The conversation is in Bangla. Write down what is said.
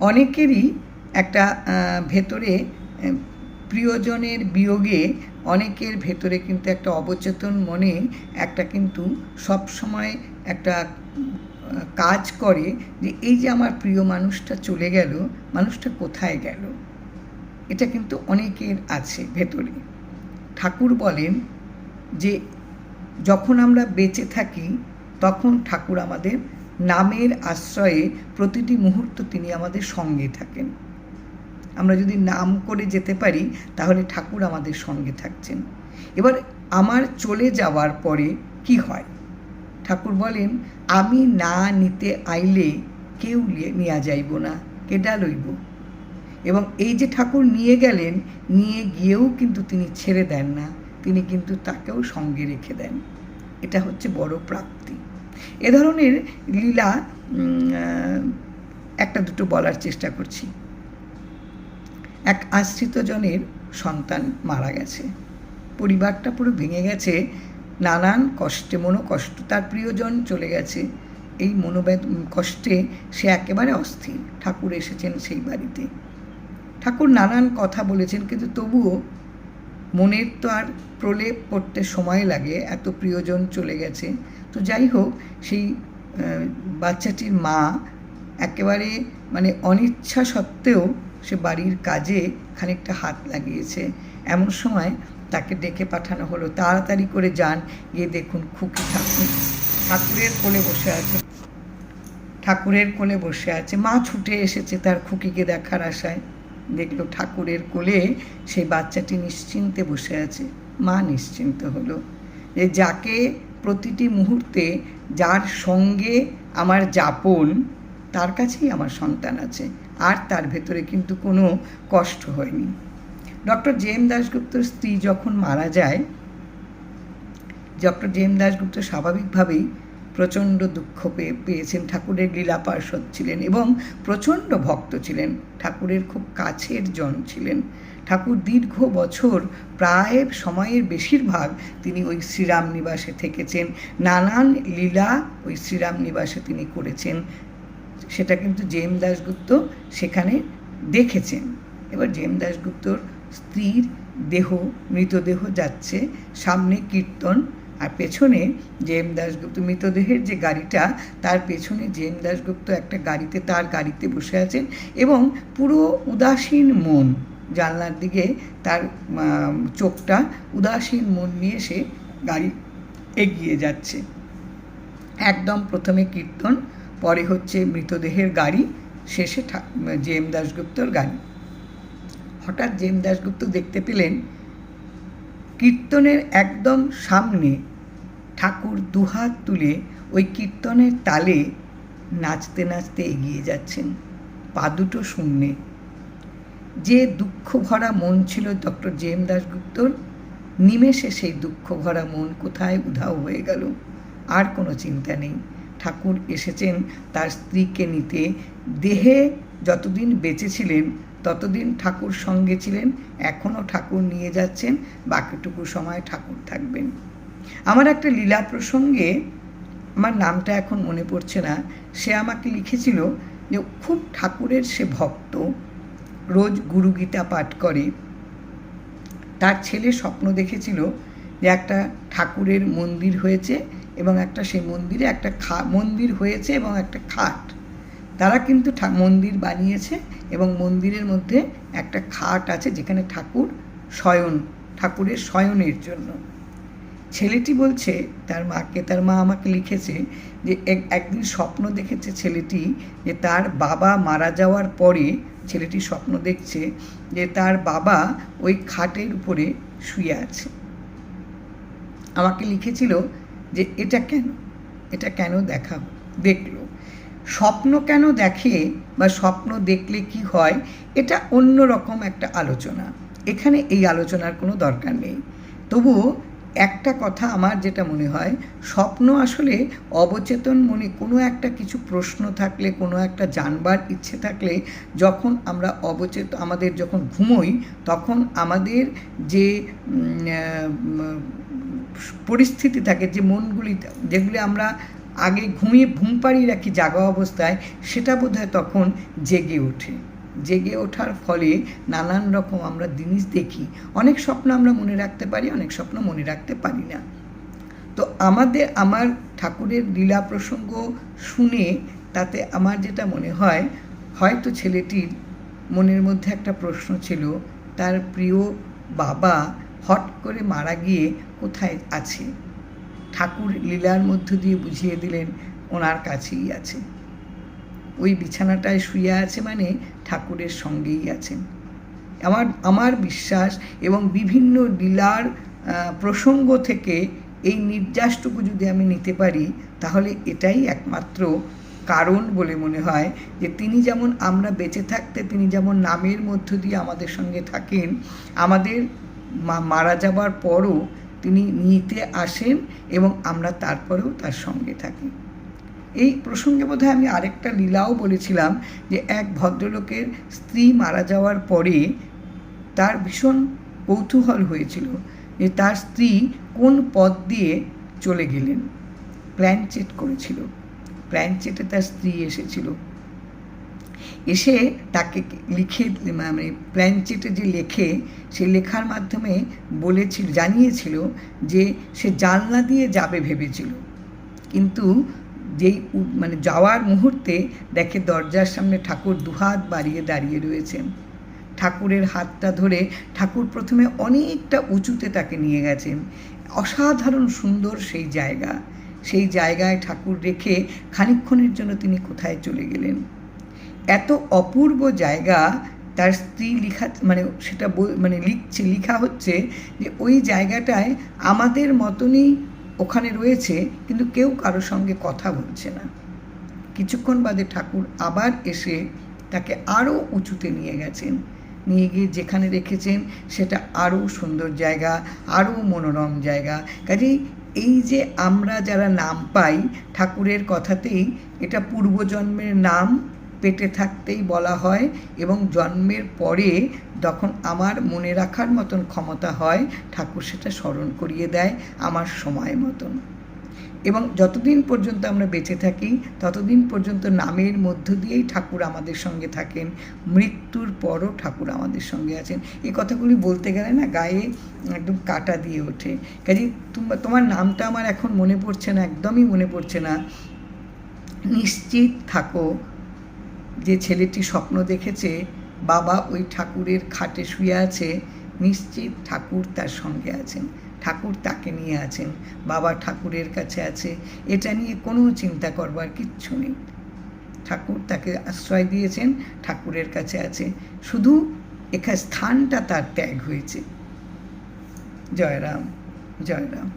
অনেকেরই একটা ভেতরে প্রিয়জনের বিয়োগে অনেকের ভেতরে কিন্তু একটা অবচেতন মনে একটা কিন্তু সবসময় একটা কাজ করে যে এই যে আমার প্রিয় মানুষটা চলে গেল, মানুষটা কোথায় গেল, এটা কিন্তু অনেকের আছে ভেতরে। ঠাকুর বলেন যে যখন আমরা বেঁচে থাকি তখন ঠাকুর আমাদের নামের আশ্রয়ে প্রতিটি মুহূর্ত তিনি আমাদের সঙ্গে থাকেন। আমরা যদি নাম করে যেতে পারি তাহলে ঠাকুর আমাদের সঙ্গে থাকছেন। এবার আমার চলে যাওয়ার পরে কি হয়? ঠাকুর বলেন, আমি না নিতে আইলে কেউ নিয়া যাইব না, কেডা লইব। এবং এই যে ঠাকুর নিয়ে গেলেন, নিয়ে গিয়েও কিন্তু তিনি ছেড়ে দেন না, তিনি কিন্তু তাকেও সঙ্গে রেখে দেন। এটা হচ্ছে বড় প্রাপ্তি। এ ধরনের লীলা একটা দুটো বলার চেষ্টা করছি। এক আশ্রিতজনের সন্তান মারা গেছে, পরিবারটা পুরো ভেঙে গেছে, নানান কষ্টে, মনোকষ্ট, তার প্রিয়জন চলে গেছে, এই কষ্টে সে একেবারে অস্থির। ঠাকুর এসেছেন সেই বাড়িতে, ঠাকুর নানান কথা বলেছেন, কিন্তু তবুও মনের তো আর প্রলেপ পড়তে সময় লাগে, এত প্রিয়জন চলে গেছে। তো যাই হোক, সেই বাচ্চাটির মা একেবারে অনিচ্ছা সত্ত্বেও সে বাড়ির কাজে খানিকটা হাত লাগিয়েছে। এমন সময় তাকে ডেকে পাঠানো হলো, তাড়াতাড়ি করে যান, গিয়ে দেখুন খুকি ঠাকুরের কোলে বসে আছে, ঠাকুরের কোলে বসে আছে। মা ছুটে এসেছে তার খুকিকে দেখার আশায়, দেখলো ঠাকুরের কোলে সেই বাচ্চাটি নিশ্চিন্তে বসে আছে। মা নিশ্চিন্ত হলো যে যাকে প্রতিটি মুহূর্তে, যার সঙ্গে আমার যাপন, তার কাছেই আমার সন্তান আছে, আর তার ভেতরে কিন্তু কোনো কষ্ট হয়নি। Doctor JM. দাশগুপ্তর স্ত্রী যখন মারা যায়, ডক্টর জে.এম. দাশগুপ্ত স্বাভাবিকভাবেই প্রচণ্ড দুঃখ পেয়েছেন। ঠাকুরের লীলা পার্ষদ ছিলেন এবং প্রচণ্ড ভক্ত ছিলেন, ঠাকুরের খুব কাছের জন ছিলেন। ঠাকুর দীর্ঘ বছর, প্রায় সময়ের বেশিরভাগ তিনি ওই শ্রীরাম নিবাসে থেকেছেন, নানান লীলা ওই শ্রীরাম নিবাসে তিনি করেছেন, সেটা কিন্তু জে.এম. দাশগুপ্ত সেখানে দেখেছেন। এবার জে.এম. দাশগুপ্তর স্ত্রীর মৃতদেহ যাচ্ছে, সামনে কীর্তন, আর পেছনে জে.এম. দাশগুপ্ত, মৃতদেহের যে গাড়িটা, তার পেছনে জে.এম. দাশগুপ্ত একটা গাড়িতে, তার গাড়িতে বসে আছেন এবং পুরো উদাসীন মন, জানলার দিকে তার চোখটা, উদাসীন মন নিয়ে সে গাড়ি এগিয়ে যাচ্ছে। একদম প্রথমে কীর্তন, পরে হচ্ছে মৃতদেহের গাড়ি, শেষে জে.এম. দাশগুপ্তর গাড়ি। হঠাৎ জে.এম. দাশগুপ্ত দেখতে পেলেন কীর্তনের একদম সামনে ঠাকুর দুহাত তুলে ওই কীর্তনের তালে নাচতে নাচতে এগিয়ে যাচ্ছেন, পা দুটো শূন্যে। যে দুঃখ ভরা মন ছিল ডক্টর জে.এম. দাশগুপ্তর, নিমেষে সেই দুঃখ ভরা মন কোথায় উধাও হয়ে গেল, আর কোনো চিন্তা নেই। ঠাকুর এসেছেন তার স্ত্রীকে নিতে। দেহে যতদিন বেঁচে ছিলেন ততদিন ঠাকুর সঙ্গে ছিলেন, এখনও ঠাকুর নিয়ে যাচ্ছেন, বাকিটুকু সময় ঠাকুর থাকবেন। আমার একটা লীলা প্রসঙ্গে, আমার নামটা এখন মনে পড়ছে না, সে আমাকে লিখেছিল যে খুব ঠাকুরের সে ভক্ত, রোজ গুরুগীতা পাঠ করে। তার ছেলে স্বপ্ন দেখেছিল যে একটা ঠাকুরের মন্দির হয়েছে এবং একটা সেই মন্দিরে একটা মন্দির হয়েছে এবং একটা খাট, তারা কিন্তু মন্দির বানিয়েছে এবং মন্দিরের মধ্যে একটা খাট আছে যেখানে ঠাকুরের শয়নের জন্য। ছেলেটি বলছে তার মাকে, তার মা আমাকে লিখেছে যে একদিন স্বপ্ন দেখেছে ছেলেটি যে তার বাবা মারা যাওয়ার পরে ছেলেটি স্বপ্ন দেখছে যে তার বাবা ওই খাটের উপরে শুয়ে আছে। আমাকে লিখেছিল যে এটা কেন দেখলো, স্বপ্ন কেন দেখে বা স্বপ্ন দেখলে কি হয়, এটা অন্য রকম একটা আলোচনা, এখানে এই আলোচনার কোনো দরকার নেই। তবুও একটা কথা আমার যেটা মনে হয়, স্বপ্ন আসলে অবচেতন মনে কোনো একটা কিছু প্রশ্ন থাকলে, কোনো একটা জানবার ইচ্ছে থাকলে, যখন আমরা আমাদের যখন ঘুমোই, তখন আমাদের যে পরিস্থিতি থাকে, যে যেগুলি আমরা আগে ঘুমিয়ে ঘুম পাড়িয়ে রাখি জাগা অবস্থায়, সেটা বোধহয় তখন জেগে ওঠে। জেগে ওঠার ফলে নানান রকম আমরা জিনিস দেখি। অনেক স্বপ্ন আমরা মনে রাখতে পারি, অনেক স্বপ্ন মনে রাখতে পারি না। তো আমার ঠাকুরের লীলা প্রসঙ্গ শুনে তাতে আমার যেটা মনে হয়, হয়তো ছেলেটির মনের মধ্যে একটা প্রশ্ন ছিল, তার প্রিয় বাবা হট করে মারা গিয়ে কোথায় আছে। ঠাকুর লীলার মধ্য দিয়ে বুঝিয়ে দিলেন ওনার কাছেই আছে, ওই বিছানাটায় শুয়ে আছে মানে ঠাকুরের সঙ্গেই আছেন। আমার বিশ্বাস, এবং বিভিন্ন লীলার প্রসঙ্গ থেকে এই নির্যাসটুকু যদি আমি নিতে পারি, তাহলে এটাই একমাত্র কারণ বলে মনে হয় যে তিনি যেমন আমরা বেঁচে থাকতে তিনি যেমন নামের মধ্য দিয়ে আমাদের সঙ্গে থাকেন, আমাদের মারা যাবার পরও তিনি নিতে আসেন এবং আমরা তারপরেও তার সঙ্গে থাকি। এই প্রসঙ্গে বোধহয় আমি আরেকটা লীলাও বলেছিলাম যে এক ভদ্রলোকের স্ত্রী মারা যাওয়ার পরে তার ভীষণ কৌতূহল হয়েছিল যে তার স্ত্রী কোন পথ দিয়ে চলে গেলেন। প্ল্যান চেট করেছিল, প্ল্যান চেটে তার স্ত্রী এসেছিল, এসে তাকে লিখে মানে প্ল্যান চেটে যে লেখে, সেই লেখার মাধ্যমে বলেছিল, জানিয়েছিল যে সে জানলা দিয়ে যাবে ভেবেছিল, কিন্তু যেই মানে যাওয়ার মুহূর্তে দেখে দরজার সামনে ঠাকুর দুহাত বাড়িয়ে দাঁড়িয়ে রয়েছেন। ঠাকুরের হাতটা ধরে ঠাকুর প্রথমে অনেকটা উঁচুতে তাকে নিয়ে গেছেন। অসাধারণ সুন্দর সেই জায়গায় ঠাকুর রেখে খানিকক্ষণের জন্য তিনি কোথায় চলে গেলেন। এত অপূর্ব জায়গা, তার স্ত্রী লেখা হচ্ছে যে ওই জায়গাটায় আমাদের মতনই ওখানে রয়েছে, কিন্তু কেউ কারোর সঙ্গে কথা বলছে না। কিছুক্ষণ বাদে ঠাকুর আবার এসে তাকে আরও উঁচুতে নিয়ে গেছেন, নিয়ে গিয়ে যেখানে রেখেছেন সেটা আরও সুন্দর জায়গা, আরও মনোরম জায়গা। কাজেই এই যে আমরা যারা নাম পাই ঠাকুরের কথাতেই, এটা পূর্বজন্মের নাম পেটে থাকতেই বলা হয়, এবং জন্মের পরে যখন আমার মনে রাখার মতন ক্ষমতা হয় ঠাকুর সেটা স্মরণ করিয়ে দেয় আমার সময় মতন। এবং যতদিন পর্যন্ত আমরা বেঁচে থাকি ততদিন পর্যন্ত নামের মধ্য দিয়েই ঠাকুর আমাদের সঙ্গে থাকেন, মৃত্যুর পরও ঠাকুর আমাদের সঙ্গে আছেন। এই কথাগুলি বলতে গেলে না গায়ে একদম কাটা দিয়ে ওঠে। কাজেই তোমার নামটা আমার এখন মনে পড়ছে না, একদমই মনে পড়ছে না। নিশ্চিত থাকো যে ছেলেটি স্বপ্ন দেখেছে বাবা ওই ঠাকুরের খাটে শুয়ে আছে, নিশ্চিত ঠাকুর তার সঙ্গে আছেন, ঠাকুর তাকে নিয়ে আছেন, বাবা ঠাকুরের কাছে আছে, এটা নিয়ে কোনো চিন্তা করবার কিচ্ছু নেই। ঠাকুর তাকে আশ্রয় দিয়েছেন, ঠাকুরের কাছে আছে, শুধু এখানে স্থানটা তার ত্যাগ হয়েছে। জয় রাম, জয় রাম।